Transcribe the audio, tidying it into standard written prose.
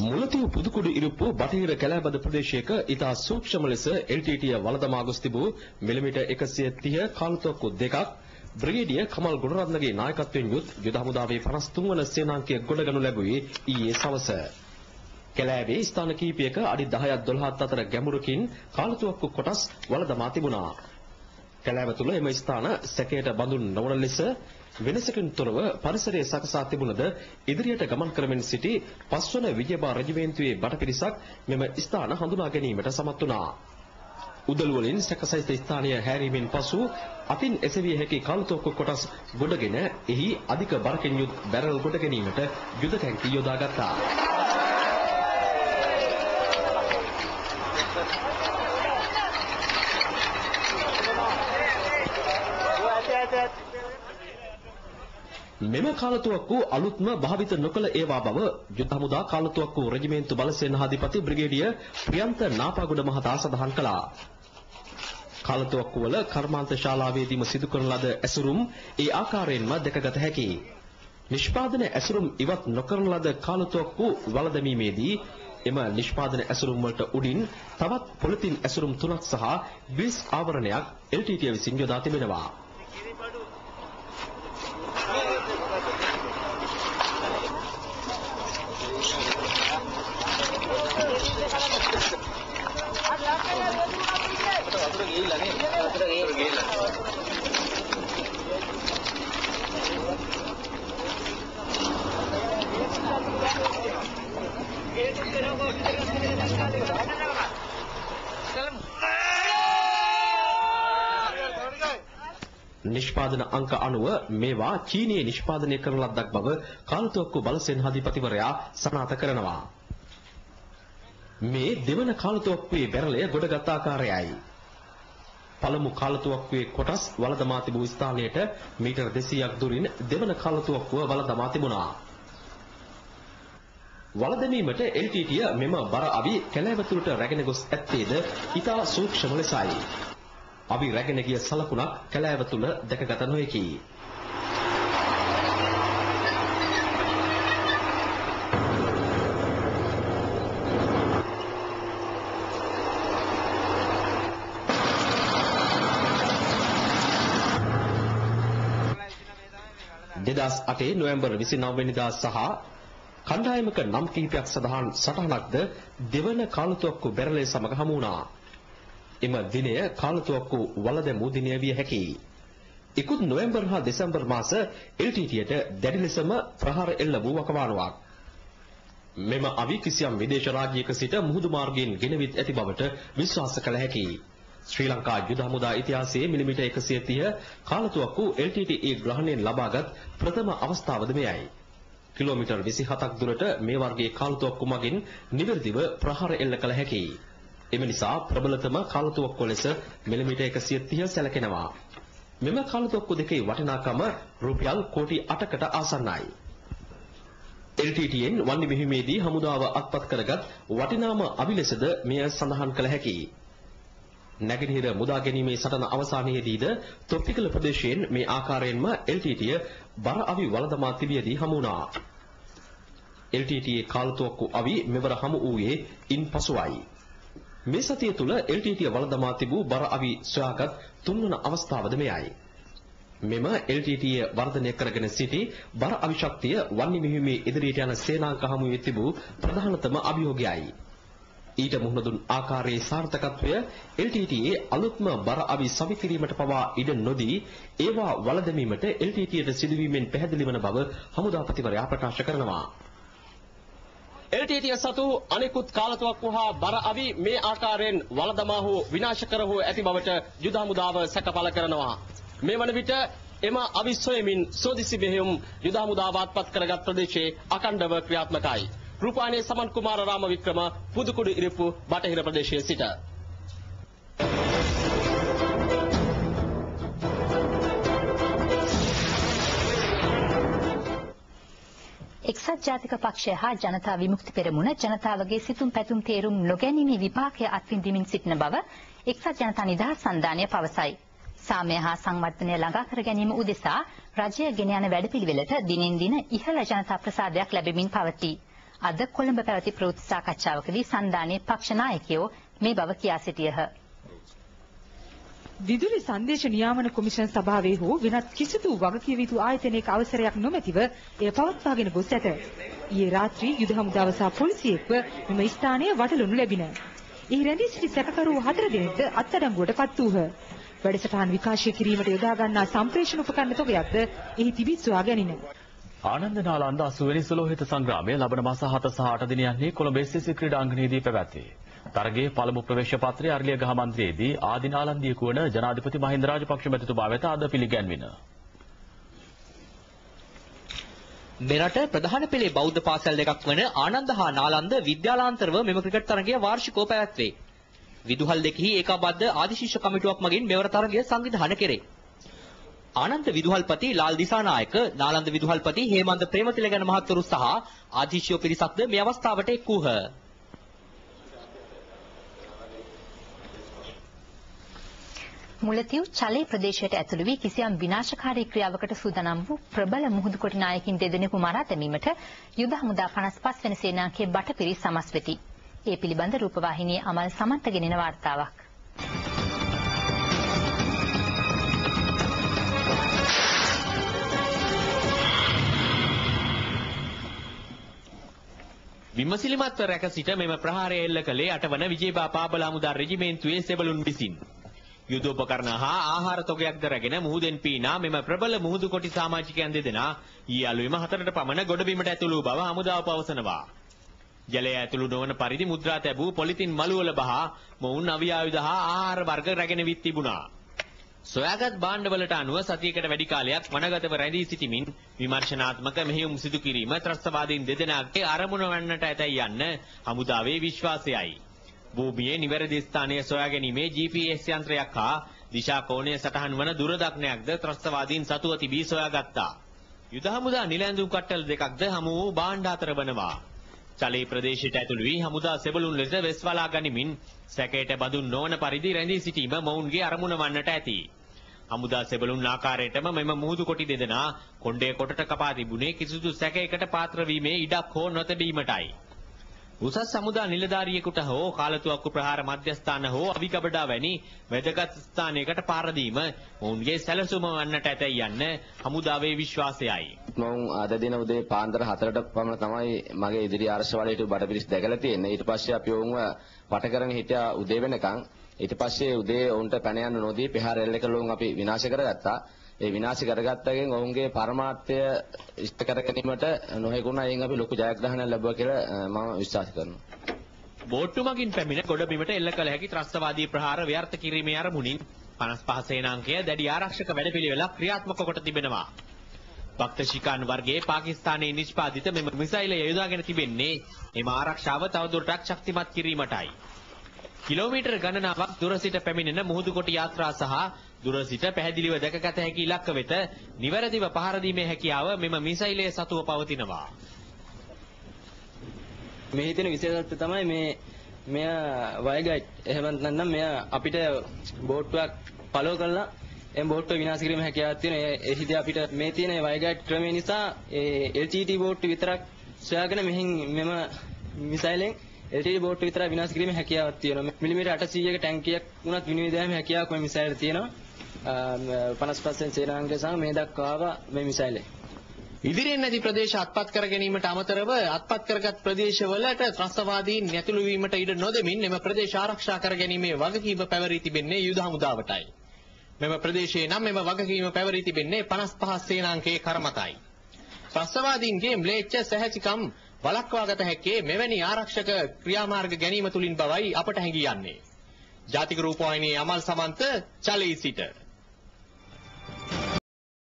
මුලතිව් පුදුකුඩු ඉරුප්පු බටහිර කැලෑබද ප්‍රදේශයක ඉතා සූක්ෂම ලෙස LTT වළඳමා ගොස් තිබූ මිලිමීටර් 130 කාලතුවක්කු දෙකක් බ්‍රිගේඩියර් කමල් ගුණරත්නගේ නායකත්වයෙන් යුත් යුද හමුදාවේ 53 වන සේනාංකය ගොඩගනු ලැබුවේ ඊයේ සවස. කැලෑවේ ස්ථාන කිහිපයක අඩි 10ක් 12ක් අතර ගැඹුරකින් කාලතුවක්කු කොටස් වළඳමා තිබුණා. කැලෑව තුළ එම ස්ථාන සැකයට බඳුන් නොවන ලෙස වෙනසකින් තොරව පරිසරයේ සකසා තිබුණද ඉදිරියට ගමන් කරමින් සිටි 5 වන විජයබා රෙජිමේන්තුවේ බට පිරිසක් මෙම ස්ථාන හඳුනා ගැනීමට සමත් වුණා. උදළු වලින් සැකසහිත ස්ථානීය හැරීමෙන් පසු අතින් එසවිය හැකි කාලතුවක්කු කොටස් ගොඩගෙන එහි අධික බරකින් යුත් බැරල් ගොඩ ගැනීමට යුද ටැංකි යොදාගත්තා. මෙම කාලතුවක්කු අලුත්ම භාවිත නොකළ ඒවා බව යුද හමුදා කාලතුවක්කු රෙජිමේන්තු බලසේනාධිපති බ්‍රිගේඩියර් ප්‍රියන්ත නාපාගොඩ මහතා සඳහන් කළා. කාලතුවක්කු වල කර්මාන්ත ශාලාවේදීම සිදු කරන ලද ඇසුරුම් ඒ ආකාරයෙන්ම දැකගත හැකියි. නිෂ්පාදන ඇසුරුම් ඉවත් නොකරන ලද කාලතුවක්කු වළඳමීමේදී එම නිෂ්පාදන ඇසුරුම් වලට උඩින් තවත් පොලිතින් ඇසුරුම් 3ක් සහ ග්‍රීස් ආවරණයක් LTT විසින් යොදා තිබෙනවා. නිෂ්පාදන අංක අනුව මේවා චීනයේ නිෂ්පාදනය කරන ලද්දක් බව කාලතුවක්කු බලසේනාධිපතිවරයා සනාථ කරනවා. මේ දෙවන කාලතුවක්කුවේ බැරළය ගොඩගත් ආකාරයයි. පළමු කාලතුවක්කුවේ කොටස් වළඳමා තිබූ ස්ථානයට මීටර් 200ක් දුරින් දෙවන කාලතුවක්කුව වළඳමා තිබුණා. වළඳමීමට LTT මෙම බර අවි කැලෑව තුළට රැගෙන ගොස් ඇත්තේද ඉතා සූක්ෂම ලෙසයි. අවි රැගෙන ගිය සලකුණක් කැලෑව තුළ දැකගත නොහැකි. නොවැම්බර් 29 වෙනිදා සහ කණ්ඩායමක නම් කිහිපයක් සඳහන් සටහනක්ද දෙවන කාලතුවක්කු බැරළේ සමග හමු වුණා. එම දිනය කාලතුවක්කු වළඳමු දිනය විය හැකියි. ඉකුත් නොවැම්බර් හා දෙසැම්බර් මාස LTTට දැඩි ලෙසම ප්‍රහාර එල්ල වූ වකවානුවක්. මෙම අවි කිසියම් විදේශ රාජ්‍යයක සිට මුහුදු මාර්ගයෙන් ගෙනවිත් ඇති බවට විශ්වාස කළ හැකියි. ශ්‍රී ලංකා යුද හමුදා ඉතිහාසයේ මිලිමීටර් 130 කාලතුවක්කු LTTE ග්‍රහණයෙන් ලබාගත් ප්‍රථම අවස්ථාවද මෙයයි. කිලෝමීටර් 27ක් දුරට මේ වර්ගයේ කාලතුවක්කු මගින් නිවැරදිව ප්‍රහාර එල්ල කළ හැකියි. එම නිසා ප්‍රබලතම කාලතුවක්කු ලෙස මිලිමීටර් 130 සැලකෙනවා. මෙම කාලතුවක්කු දෙකේ වටිනාකම රුපියල් කෝටි 8කට ආසන්නයි. LTTෙන් වන්නේ මෙහිමේදී හමුදාව අත්පත් කරගත් වටිනාම අවි ලෙසද මෙය සඳහන් කළ හැකියි. නැගෙනහිර මුදා ගැනීමේ සටන අවසානයේදීද තොප්පිකල ප්‍රදේශයෙන් මේ ආකාරයෙන්ම LTTය බර අවි වළඳමා තිබියදී හමු වුණා. LTTයේ කාලතුවක්කු අවි මෙවර හමු වූයේ ඉන්පසුවයි. මේ සතිය තුල LTTය වළඳමා තිබූ බර අවි සොයාගත් තුන්වන අවස්ථාවද මෙයයි. මෙම LTTය වර්ධනය කරගෙන සිටි බර අවි ශක්තිය වන්නේ මෙහිමේ ඉදිරියට යන සේනාංක හමුවේ තිබූ ප්‍රධානතම අභියෝගයයි. ඊට මුහුණ දුන් ආකාරයේ සාර්ථකත්වය LTTයේ අලුත්ම බර අවි සවිකිරීමට පවා ඉඩ නොදී ඒවා වළඳමීමට LTTයට සිදුවීමෙන් පැහැදිලි වන බව හමුදාපතිවරයා ප්‍රකාශ කරනවා. LTTය සතු අනෙකුත් කාලතුවක්කු හා බර අවි මේ ආකාරයෙන් වළඳමා හෝ විනාශ කර හෝ ඇති බවට යුද හමුදාව සැකපල කරනවා. මේ වන විට එම අවි සොයමින් සෝදිසි බෙහෙයුම් යුද හමුදාව අත්පත් කරගත් ප්‍රදේශයේ අඛණ්ඩව ක්‍රියාත්මකයි. රූපානේ සමන් කුමාර රාම වික්‍රම පුදුකුඩු ඉරිප්පු බටහිර ප්‍රදේශයේ සිට. එක්සත් ජාතික පක්ෂය හා ජනතා විමුක්ති පෙරමුණ ජනතාවගේ සිතුම් පැතුම් තේරුම් නොගැනීමේ විපාකය අත්විඳිමින් සිටින බව එක්සත් ජනතා නිදහස් සන්ධානය පවසයි. සාමය හා සංවර්ධනය ළඟා කර ගැනීම උදෙසා රජය ගෙන යන වැඩපිළිවෙලට දිනෙන් දින ඉහළ ජනතා ප්‍රසාදයක් ලැබෙමින් පවතී. අද කොළඹ පැවති ප්‍රවෘත්ති සාකච්ඡාවකදී සන්ධානයේ පක්ෂ නායකයෝ මේ බව කියා සිටියහ. විදුලි සංදේශ නියාමන කොමිෂන් සභාවේ හෝ වෙනත් කිසිදු වගකිය යුතු ආයතනයක අවසරයක් නොමැතිව එය පවත්වාගෙන ගොස් ඇත. ඊයේ රාත්‍රී යුද හමුදාව සහ පොලිසියෙක්ව මෙම ස්ථානයේ වටලනු ලැබින. එහි රැඳී සිටි සැකකරු 4 දෙනෙක්ද අත්අඩංගුවට පත් වූහ. වැඩසටහන් විකාශය කිරීමට යොදා ගන්නා සම්ප්‍රේෂණ උපකරණ තොගයක්ද එහි තිබී සොයා ගැනින. ආනන්ද නාලන්ද 80 වෙනි සුලෝහිත සංග්‍රාමය ලබන මාස 7 සහ 8 දිනයන්හි කොළඹ SSC ක්‍රීඩාංගණයේදී පැවැත්වේ. තරගයේ පළමු ප්‍රවේශ පත්‍රය අරලියගහ මන්දිරයේදී ආදිනාලන්දියෙකු වන ජනාධිපති මහින්ද රාජපක්ෂ මැතිතුමා වෙත අද පිළිගැන්වින. මෙරට ප්‍රධාන පෙළේ බෞද්ධ පාසල් දෙකක් වන ආනන්ද හා නාලන්ද විද්‍යාලාන්තරව මෙම ක්‍රිකට් තරගය වාර්ෂිකව පැවැත්වේ. විදුහල් දෙකෙහි ඒකාබද්ධ ආදිශිෂ්‍ය කමිටුවක් මගින් මෙවර තරගය සංවිධානය කෙරේ. ආනන්ද විදුහල්පති ලාල් දිසානායක, නාලන්ද විදුහල්පති හේමන්ත ප්‍රේමතිලගන මහත්වරු සහ ආදිශිෂ්‍ය පිරිසක්ද මේ අවස්ථාවට එක් වූහ. මුලතිව් චලේ ප්‍රදේශයට ඇතුළු වී කිසියම් විනාශකාරී ක්‍රියාවකට සූදානම් වූ ප්‍රබල මුහුදු කොටි නායකින් දෙදෙනෙකු මරා දැමීමට යුද හමුදා 55 වෙනි සේනාංකයේ බටපිරිස් සමස් වෙති. ඒ පිළිබඳ රූපවාහිනියේ අමල් සමන්ත ගෙනෙන වාර්තාවක්. විමසිලිමත්ව රැක සිට මෙම ප්‍රහාරය එල්ල කළේ 8 වන විජේබා පාබල හමුදා රෙජිමේන්තුවේ සෙබළුන් විසින්. යුදෝපකරණ හා ආහාර තොගයක්ද රැගෙන මුහුදෙන් පීනා මෙම ප්‍රබල මුහුදු කොටි සමාජිකයන් දෙදෙනා ඊයේ අලුයම 4ට පමණ ගොඩබිමට ඇතුළු බව හමුදාව පවසනවා. ජලය ඇතුළු නොවන පරිදි මුද්‍රා තැබූ පොලිතින් මළුවල බහා මොවුන් අවි ආයුධ හා ආහාර වර්ග රැගෙන විත් තිබුණා. සොයාගත් භාණ්ඩවලට අනුව සතියකට වැඩි කාලයක් වනගතව රැඳී සිටිමින් විමර්ශනාත්මක මෙහෙයුම් සිදු කිරීම ත්‍රස්තවාදීන් දෙදෙනාගේ අරමුණ වන්නට ඇතැයි යන්න හමුදාවේ විශ්වාසයයි. භූමියේ නිවැරදි ස්ථානය සොයා ගැනීමේ GPS යන්ත්‍රයක් හා දිශා කෝණය සටහන් වන දුරදක්නයක්ද ත්‍රස්තවාදීන් සතුව තිබී සොයාගත්තා. යුද හමුදා නිලැඳුම් කට්ටල් දෙකක්ද හමු වූ භාණ්ඩ අතර වනවා. චලේ ප්‍රදේශයට ඇතුළු වී හමුදා සෙබළුන් ලෙස වෙස්වලා ගනිමින් සැකයට බඳුන් නොවන පරිදි රැඳී සිටීම මොවුන්ගේ අරමුණ වන්නට ඇති. හමුදා සෙබළුන් ආකාරයටම මෙම මුහුදු කොටි දෙදෙනා කොණ්ඩේ කොටට කපා තිබුණේ කිසිදු සැකයකට පාත්‍ර වීමේ ඉඩක් හෝ නොතැබීමටයි. උසස් හමුදා නිලධාරියෙකුට හෝ කාලතුවක්කු ප්‍රහාර මධ්‍යස්ථාන හෝ අවිකබඩා වැනි වැදගත් ස්ථානයකට පාර දීම මොවුන්ගේ සැලසුම වන්නට ඇතැයි යන්න හමුදාවේ විශ්වාසයයි. මම අද දින උදේ පාන්දර 4ට පමණ තමයි මගේ ඉදිරි ආරක්ෂාවලට බඩපිරිස් දැකලා තියෙන්නේ. ඊට පස්සේ අපි වුන්ව වට කරගෙන හිටියා උදේ වෙනකන්. ඊට පස්සේ උදේ උන්ට පැන යන්න නොදී ප්‍රහාර එල්ල කළොන් අපි විනාශ කරගත්තා. ඒ විනාශ කරගත්තගෙන් ඔවුන්ගේ පරමාර්ථය ඉෂ්ට කර ගැනීමට නොහැකුණා. එයින් අපි ලොකු ජයග්‍රහණයක් ලැබුවා කියලා මම විශ්වාස කරනවා. බෝට්ටු මගින් පැමිණ ගොඩබිමට එල්ල කළ හැකි ත්‍රස්තවාදී ප්‍රහාර ව්‍යර්ථ කිරීමේ අරමුණින් 55 සේනාංකය දැඩි ආරක්ෂක වැඩපිළිවෙලක් ක්‍රියාත්මක කොට තිබෙනවා. භක්තශිකාන් වර්ගයේ පාකිස්තානයේ නිෂ්පාදිත මෙම මිසයිලය යොදාගෙන තිබෙන්නේ එම ආරක්ෂාව තවදුරටත් ශක්තිමත් කිරීමටයි. කිලෝමීටර් ගණනාවක් දුර සිට පැමිණෙන මුහුදු කොටි යාත්‍රා සහ දුර සිට පැහැදිලිව දැකගත හැකි ඉලක්ක වෙත නිවැරදිව පහර දීමේ හැකියාව මෙම මිසයිලය සතුව පවතිනවා. මේ හිතෙන විශේෂත්වය තමයි මෙය වයගයිඩ් එහෙම නැත්නම් මෙය අපිට බෝට්ටුවක් පළව කරලා එම් බෝට්ටුව විනාශ කිරීම හැකියාවක් තියෙන. ඒ හිතේ අපිට මේ තියෙන වයගයිඩ් ක්‍රමය නිසා ඒ LTT බෝට්ටු විතරක් සොයාගෙන මෙම මිසයිලෙන් LTT බෝට්ටු විතරක් විනාශ කිරීමේ හැකියාවක් තියෙනවා. මිලිමීටර් 800ක ටැංකියක් වුණත් විනිවිද යෑමේ හැකියාවක් මේ මිසයිලේ තියෙනවා. 55% සේනාංගය සහ මේ දක්වා මේ මිසයිලේ ඉදිරියෙන් නැති ප්‍රදේශ අත්පත් කර ගැනීමට අමතරව අත්පත් කරගත් ප්‍රදේශවලට ත්‍රස්තවාදීන් ඇතුළු වීමට ඉඩ නොදෙමින් එම ප්‍රදේශ ආරක්ෂා කර ගැනීමේ වගකීම පැවරී තිබෙන්නේ යුද හමුදාවටයි. මෙම ප්‍රදේශයේ නම් මෙම වගකීම පැවරී තිබෙන්නේ 55 සේනාංකයේ කර්මතයි. ත්‍රස්තවාදීන්ගේ ම්ලේච්ඡ සැහැසිකම් වළක්වාගත හැක්කේ මෙවැනි ආරක්ෂක ක්‍රියාමාර්ග ගැනීම තුලින් බවයි අපට හැඟී යන්නේ. ජාතික රූපවාහිනියේ අමල් සමන්ත චලී සිට